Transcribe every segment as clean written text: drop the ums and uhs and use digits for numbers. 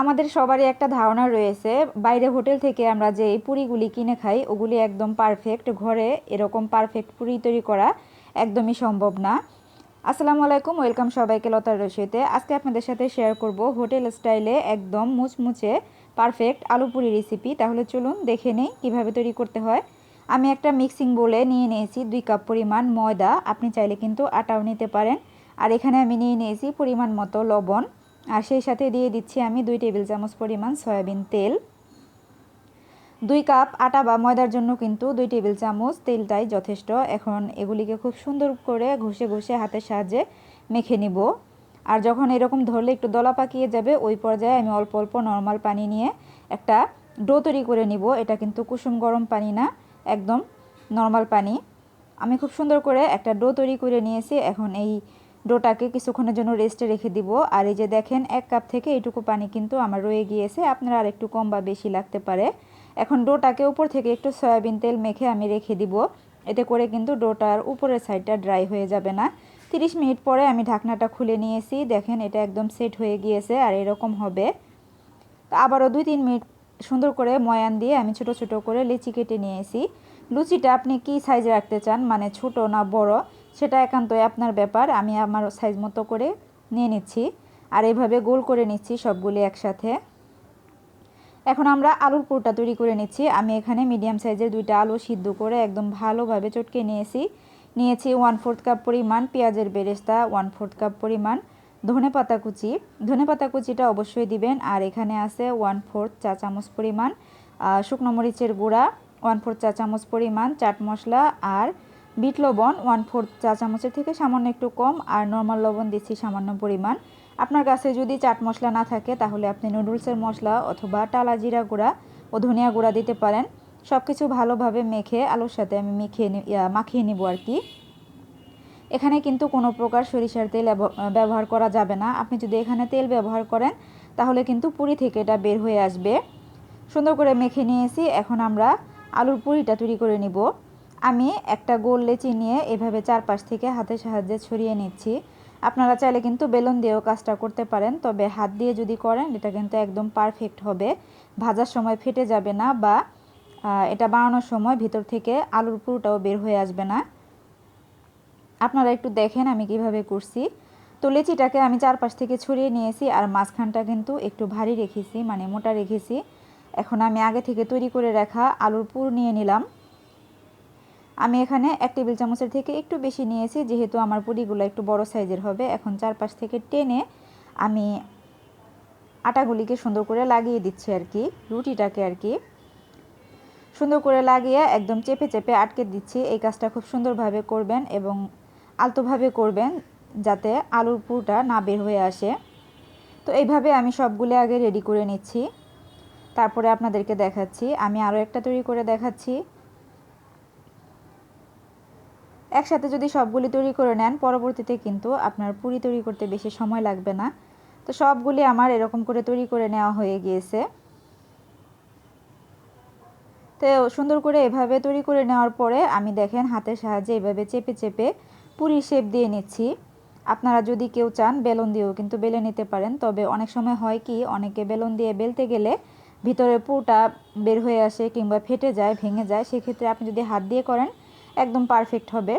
আমাদের সবারই একটা ধারণা রয়েছে বাইরে হোটেল থেকে আমরা যে এই পুরিগুলি কিনে খাই ওগুলি একদম পারফেক্ট, ঘরে এরকম পারফেক্ট পুরি তৈরি করা একদমই সম্ভব না। আসসালামু আলাইকুম, ওয়েলকাম সবাইকে লতার রসিতে। আজকে আপনাদের সাথে শেয়ার করব হোটেল স্টাইলে একদম মুচমুচে পারফেক্ট আলু পুরি রেসিপি। তাহলে চলুন দেখে নেই কীভাবে তৈরি করতে হয়। আমি একটা মিক্সিং বোলে নিয়ে নিয়েছি 2 কাপ পরিমাণ ময়দা, আপনি চাইলে কিন্তু আটাও নিতে পারেন। আর এখানে আমি নিয়ে নিয়েছি পরিমাণ মতো লবণ, আর সেই সাথে দিয়ে দিচ্ছি আমি 2 টেবিল চামচ পরিমাণ সয়াবিন তেল। 2 কাপ আটা বা ময়দার জন্য কিন্তু 2 টেবিল চামচ তেলটাই যথেষ্ট। এখন এগুলিকে খুব সুন্দর করে ঘষে ঘষে হাতের সাহায্যে মেখে নিব। আর যখন এরকম ধরলে একটু দলা পাকিয়ে যাবে, ওই পর্যায়ে আমি অল্প অল্প নর্মাল পানি নিয়ে একটা ডো তৈরি করে নিব। এটা কিন্তু কুসুম গরম পানি না, একদম নর্মাল পানি। আমি খুব সুন্দর করে একটা ডো তৈরি করে নিয়েছি। এখন এই ডোটাকে কিছুক্ষণের জন্য রেস্টে রেখে দিব। আর এই যে দেখেন 1 কাপ থেকে এইটুকু পানি কিন্তু আমার রয়ে গিয়েছে, আপনারা আর একটু কম বা বেশি লাগতে পারে। এখন ডোটাকে উপর থেকে একটু সয়াবিন তেল মেখে আমি রেখে দিব। এতে করে কিন্তু ডোটার উপরের সাইডটা ড্রাই হয়ে যাবে না। 30 মিনিট পরে আমি ঢাকনাটা খুলে নিয়েছি, দেখেন এটা একদম সেট হয়ে গিয়েছে আর এরকম হবে। তো আবারও 2-3 মিনিট সুন্দর করে ময়ান দিয়ে আমি ছোট ছোট করে লিচি কেটে নিয়েছি। লুচিটা আপনি কি সাইজে রাখতে চান, মানে ছোট না বড়, সেটা একান্তই আপনার ব্যাপার। আমি আমার সাইজ মতো করে নিয়ে নিচ্ছি আর এইভাবে গোল করে নিচ্ছি সবগুলি একসাথে। এখন আমরা আলুর পুরটা তৈরি করে নিচ্ছি। আমি এখানে মিডিয়াম সাইজের 2টা আলু সিদ্ধ করে একদম ভালোভাবে চটকে নিয়েছি। 1/4 কাপ পরিমাণ পেঁয়াজের বেরেস্তা, 1/4 কাপ পরিমাণ ধনেপাতা কুচি। ধনেপাতা কুচিটা অবশ্যই দিবেন। আর এখানে আছে 1/4 চা চামচ পরিমাণ শুকনো মরিচের গুঁড়া, 1/4 চা চামচ পরিমাণ চাট মশলা, আর বিট লবণ 1/4 চা চামচের থেকে সামান্য একটু কম, আর নর্মাল লবণ দিচ্ছি সামান্য পরিমাণ। আপনার কাছে যদি চাট মশলা না থাকে তাহলে আপনি নুডলসের মশলা অথবা টালা জিরা গুঁড়া ও ধনিয়া গুঁড়া দিতে পারেন। সব কিছু ভালোভাবে মেখে আলুর সাথে আমি মাখিয়ে নিব আর কি। এখানে কিন্তু কোনো প্রকার সরিষার তেল ব্যবহার করা যাবে না। আপনি যদি এখানে তেল ব্যবহার করেন তাহলে কিন্তু পুরি থেকে এটা বের হয়ে আসবে। সুন্দর করে মেখে নিয়েছি। এখন আমরা আলুর পুরিটা তৈরি করে নিব। আমি একটা গোল লেচি নিয়ে এভাবে চারপাশ থেকে হাতের সাহায্যে ছড়িয়ে নিচ্ছি। আপনারা চাইলে কিন্তু বেলুন দিয়েও কাজটা করতে পারেন, তবে হাত দিয়ে যদি করেন এটা কিন্তু একদম পারফেক্ট হবে। ভাজার সময় ফেটে যাবে না, বা এটা বানানোর সময় ভিতর থেকে আলুর পুরোটাও বের হয়ে আসবে না। আপনারা একটু দেখেন আমি কিভাবে করছি। তো লেচিটাকে আমি চারপাশ থেকে ছড়িয়ে নিয়েছি, আর মাঝখানটা কিন্তু একটু ভারী রেখেছি, মানে মোটা রেখেছি। এখন আমি আগে থেকে তৈরি করে রাখা আলুর পুর নিয়ে নিলাম। আমি এখানে 1 টেবিল চামচের থেকে একটু বেশি নিয়েছি, যেহেতু আমার পুরিগুলো একটু বড় সাইজের হবে। এখন চারপাশ থেকে টেনে আমি আটাগুলিকে সুন্দর করে লাগিয়ে দিচ্ছি আর কি, রুটিটাকে আর কি সুন্দর করে লাগিয়ে একদম চেপে চেপে আটকে দিচ্ছি। এই কাজটা খুব সুন্দরভাবে করবেন এবং আলতোভাবে করবেন, যাতে আলুর পুরটা না বের হয়ে আসে। তো এইভাবে আমি সবগুলো আগে রেডি করে নিচ্ছি, তারপরে আপনাদেরকে দেখাচ্ছি। আমি আরও একটা তৈরি করে দেখাচ্ছি। একসাথে যদি সবগুলি তৈরি করে নেন পরবর্তীতে কিন্তু আপনার পুরি তৈরি করতে বেশি সময় লাগবে না। তো সবগুলি আমার এরকম করে তৈরি করে নেওয়া হয়ে গিয়েছে। তো সুন্দর করে এভাবে তৈরি করে নেওয়ার পরে আমি দেখেন হাতের সাহায্যে এভাবে চেপে চেপে পুরি শেপ দিয়ে নিচ্ছি। আপনারা যদি কেউ চান বেলুন দিয়েও কিন্তু বেলে নিতে পারেন, তবে অনেক সময় হয় কি অনেকে বেলুন দিয়ে বেলতে গেলে ভিতরের পুরটা বের হয়ে আসে কিংবা ফেটে যায়, ভেঙে যায়। সেক্ষেত্রে আপনি যদি হাত দিয়ে করেন একদম পারফেক্ট হবে।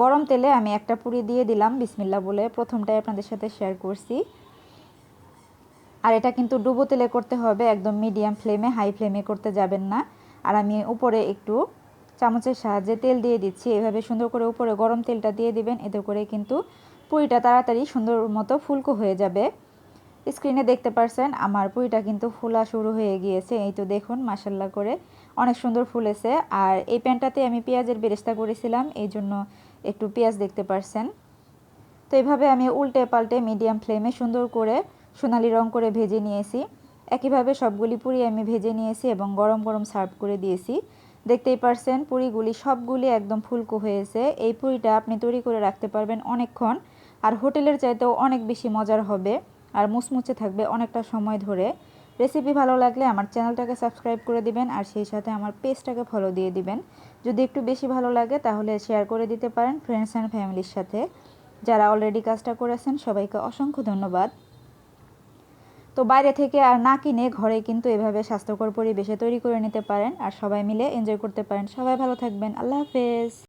গরম তেলে আমি একটা পুরি দিয়ে দিলাম বিসমিল্লাহ বলে, প্রথমটাই আপনাদের সাথে শেয়ার করছি। আর এটা কিন্তু ডুবো তেলে করতে হবে, একদম মিডিয়াম ফ্লেমে, হাই ফ্লেমে করতে যাবেন না। আর আমি উপরে একটু চামচের সাহায্যে তেল দিয়ে দিচ্ছি। এভাবে সুন্দর করে উপরে গরম তেলটা দিয়ে দিবেন, এতে করে কিন্তু পুরিটা তাড়াতাড়ি সুন্দর মতো ফুলকো হয়ে যাবে। স্ক্রিনে দেখতে পারছেন আমার পুরিটা কিন্তু ফুলা শুরু হয়ে গিয়েছে। এই তো দেখুন মাশাল্লাহ করে অনেক সুন্দর ফুলেছে। আর এই প্যানটাতে আমি পেঁয়াজের বেরেস্তা করেছিলাম, এই জন্য একটু পেঁয়াজ দেখতে পারছেন। তো এইভাবে আমি উল্টে পাল্টে মিডিয়াম ফ্লেমে সুন্দর করে সোনালি রং করে ভেজে নিয়েছি। একইভাবে সবগুলি পুরি আমি ভেজে নিয়েছি এবং গরম গরম সার্ভ করে দিয়েছি। দেখতেই পারছেন পুরিগুলি সবগুলি একদম ফুলকো হয়েছে। এই পুরিটা আপনি তৈরি করে রাখতে পারবেন অনেকক্ষণ, আর হোটেলের চাইতেও অনেক বেশি মজার হবে আর মুচমুচে থাকবে অনেকটা সময় ধরে। রেসিপি ভালো লাগলে আমার চ্যানেলটাকে সাবস্ক্রাইব করে দিবেন, আর সেই সাথে আমার পেজটাকে ফলো দিয়ে দিবেন। যদি একটু বেশি ভালো লাগে তাহলে শেয়ার করে দিতে পারেন ফ্রেন্ডস অ্যান্ড ফ্যামিলির সাথে। যারা অলরেডি কাজটা করেছেন সবাইকে অসংখ্য ধন্যবাদ। তো বাইরে থেকে আর না কিনে ঘরে কিন্তু এভাবে স্বাস্থ্যকর পরিবেশে তৈরি করে নিতে পারেন আর সবাই মিলে এনজয় করতে পারেন। সবাই ভালো থাকবেন। আল্লাহ হাফেজ।